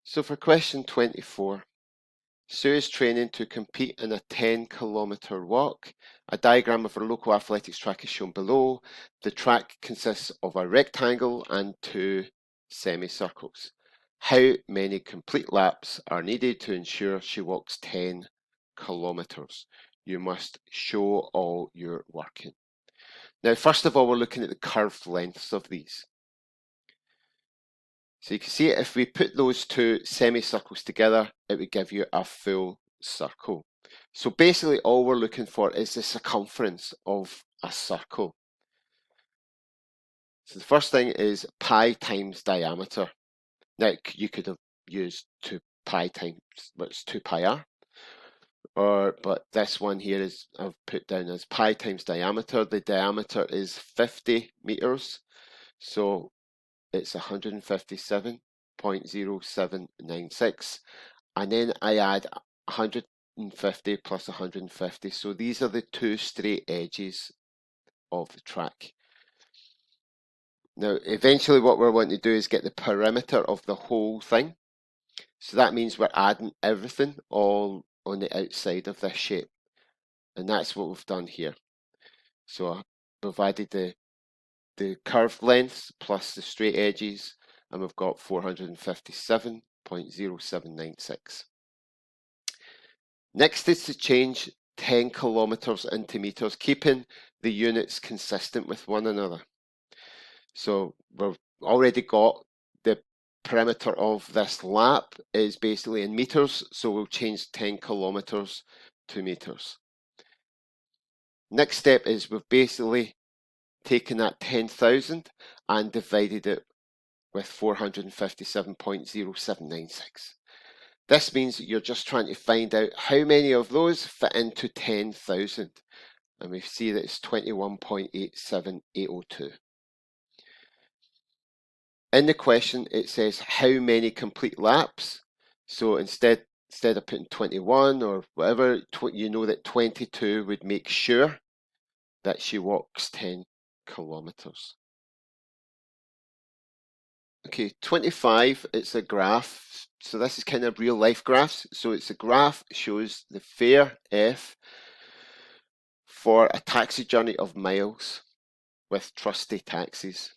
So for question 24, Sue is training to compete in a 10-kilometre walk. A diagram of her local athletics track is shown below. The track consists of a rectangle and 2 semicircles. How many complete laps are needed to ensure she walks 10 kilometres? You must show all your working. Now, first of all, we're looking at the curved lengths of these. So you can see if we put those 2 semicircles together, it would give you a full circle. So basically all we're looking for is the circumference of a circle. So the first thing is pi times diameter. Now you could have used 2 pi times, what's 2 pi r? But this one here is I've put down as pi times diameter. The diameter is 50 meters. So it's 157.0796, and then I add 150 plus 150, so these are the 2 straight edges of the track. Now eventually what we're wanting to do is get the perimeter of the whole thing, so that means we're adding everything all on the outside of this shape, and that's what we've done here. So we've added the curved lengths plus the straight edges, and we've got 457.0796. Next is to change 10 kilometers into meters, keeping the units consistent with one another. So we've already got the perimeter of this lap is basically in meters, so we'll change 10 kilometers to meters. Next step is we've basically taken that 10,000 and divided it with 457.0796. This means that you're just trying to find out how many of those fit into 10,000. And we see that it's 21.87802. In the question, it says how many complete laps. So instead of putting 21 or whatever, you know that 22 would make sure that she walks 10 kilometers. Okay, 25, it's a graph. So this is kind of real life graphs. So it's a graph, shows the fare F for a taxi journey of miles with trusty taxis.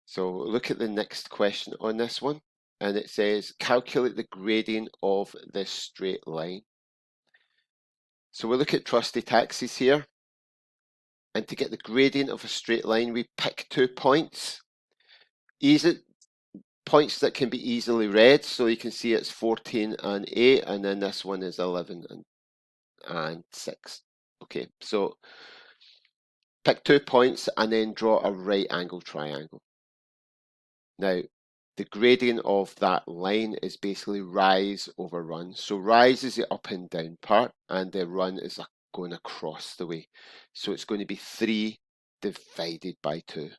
So look at the next question on this one, and it says calculate the gradient of this straight line. So we look at trusty taxis here, and to get the gradient of a straight line, we pick 2 points. Points that can be easily read, so you can see it's 14 and 8, and then this one is 11 and 6. Okay, so pick 2 points and then draw a right angle triangle. Now, the gradient of that line is basically rise over run. So rise is the up and down part, and the run is going across the way. So it's going to be 3 divided by 2.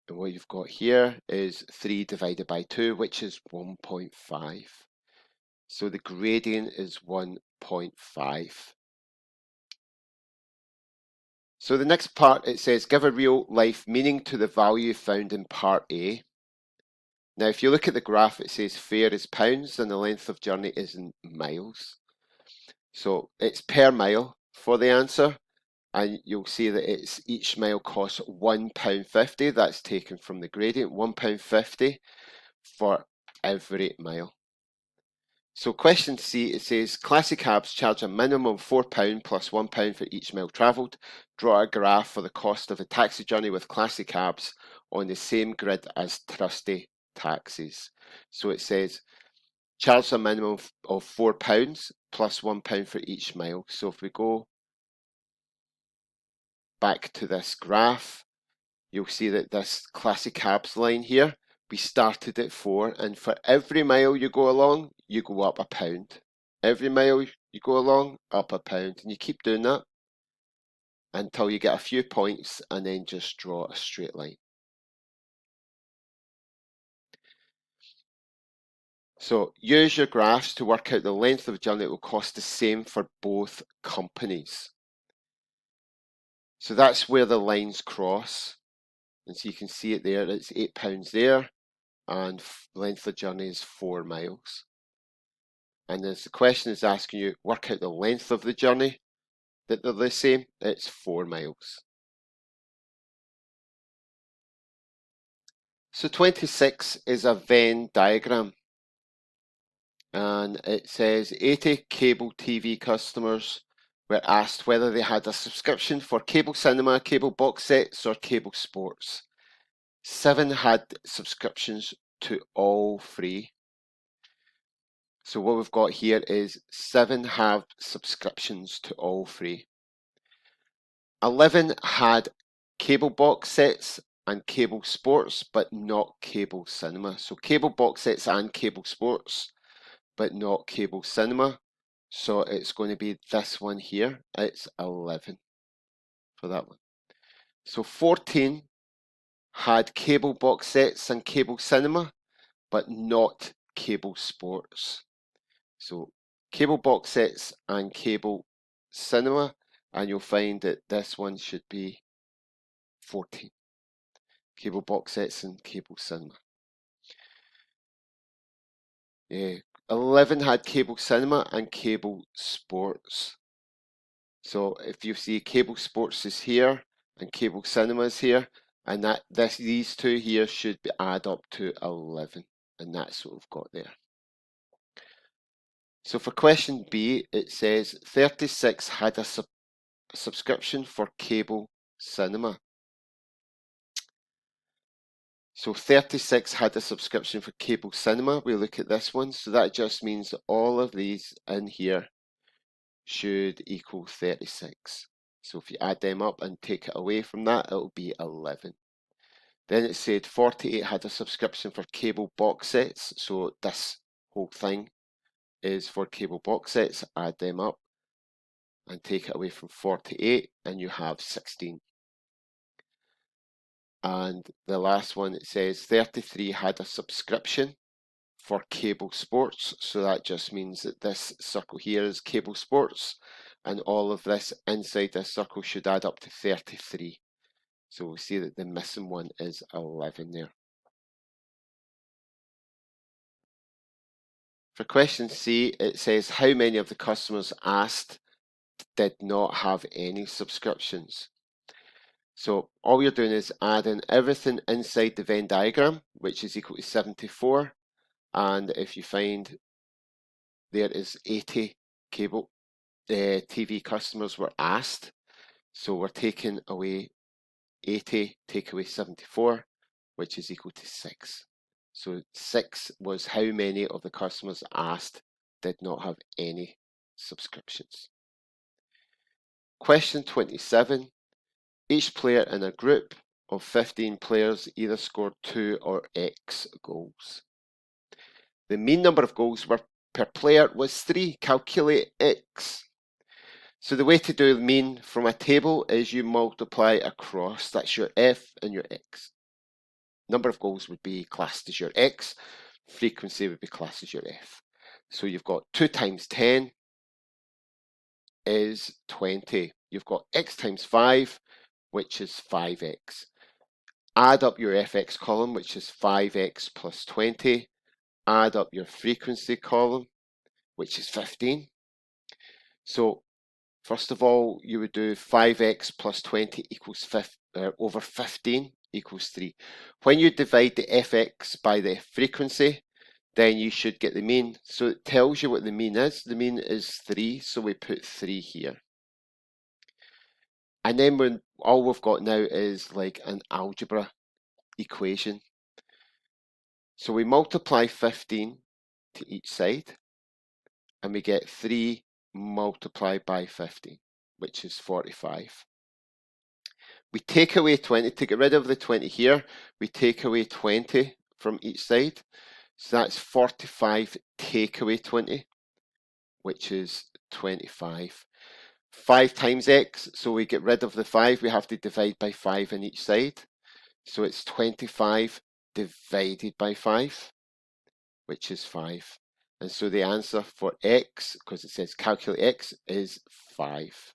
And what you've got here is 3 divided by 2, which is 1.5. So the gradient is 1.5. So the next part, it says, give a real life meaning to the value found in part A. Now, if you look at the graph, it says fare is pounds and the length of journey is in miles. So it's per mile for the answer. And you'll see that it's each mile costs £1.50. That's taken from the gradient, £1.50 for every mile. So question C, it says classic cabs charge a minimum of £4 plus £1 for each mile travelled. Draw a graph for the cost of a taxi journey with classic cabs on the same grid as trusty taxis. So it says charge a minimum of £4 plus £1 for each mile. So if we go back to this graph, you'll see that this classic cabs line here, we started at 4, and for every mile you go along, you go up £1. Every mile you go along, up £1, and you keep doing that until you get a few points, and then just draw a straight line. So use your graphs to work out the length of a journey that will cost the same for both companies. So that's where the lines cross. And so you can see it there, it's £8 there, and length of journey is 4 miles. And as the question is asking you, work out the length of the journey, that they're the same, it's 4 miles. So 26 is a Venn diagram. And it says 80 cable TV customers were asked whether they had a subscription for cable cinema, cable box sets, or cable sports. 7 had subscriptions to all 3. So what we've got here is 7 have subscriptions to all 3. 11 had cable box sets and cable sports, but not cable cinema. So cable box sets and cable sports, but not cable cinema. So it's going to be this one here. It's 11 for that one. So 14 had cable box sets and cable cinema, but not cable sports. So cable box sets and cable cinema, and you'll find that this one should be 14. Cable box sets and cable cinema. 11 had cable cinema and cable sports. So if you see cable sports is here and cable cinema is here, and these two here should add up to 11, and that's what we've got there. So for question B, it says 36 had a subscription for cable cinema. So 36 had a subscription for cable cinema. We look at this one, so that just means that all of these in here should equal 36. So if you add them up and take it away from that, it'll be 11. Then it said 48 had a subscription for cable box sets. So this whole thing is for cable box sets. Add them up and take it away from 48, and you have 16. And the last one, it says 33 had a subscription for cable sports. So that just means that this circle here is cable sports, and all of this inside this circle should add up to 33. So we'll see that the missing one is 11 there. For question C, it says how many of the customers asked did not have any subscriptions. So all you're doing is adding everything inside the Venn diagram, which is equal to 74. And if you find there is 80 cable TV customers were asked, so we're taking away 80, take away 74, which is equal to 6. So 6 was how many of the customers asked did not have any subscriptions. Question 27. Each player in a group of 15 players either scored 2 or X goals. The mean number of goals per player was 3. Calculate X. So the way to do the mean from a table is you multiply across. That's your F and your X. Number of goals would be classed as your X. Frequency would be classed as your F. So you've got 2 times 10 is 20. You've got X times 5, which is 5X. Add up your FX column, which is 5X plus 20. Add up your frequency column, which is 15. So first of all, you would do 5x plus 20 equals over 15 equals 3. When you divide the fx by the frequency, then you should get the mean. So it tells you what the mean is. The mean is 3, so we put 3 here. And then all we've got now is like an algebra equation. So we multiply 15 to each side, and we get 3 multiplied by 15, which is 45. We take away 20, to get rid of the 20 here, we take away 20 from each side. So that's 45 take away 20, which is 25. 5 times x, so we get rid of the 5, we have to divide by 5 on each side. So it's 25 divided by 5, which is 5. And so the answer for x, because it says calculate x, is 5.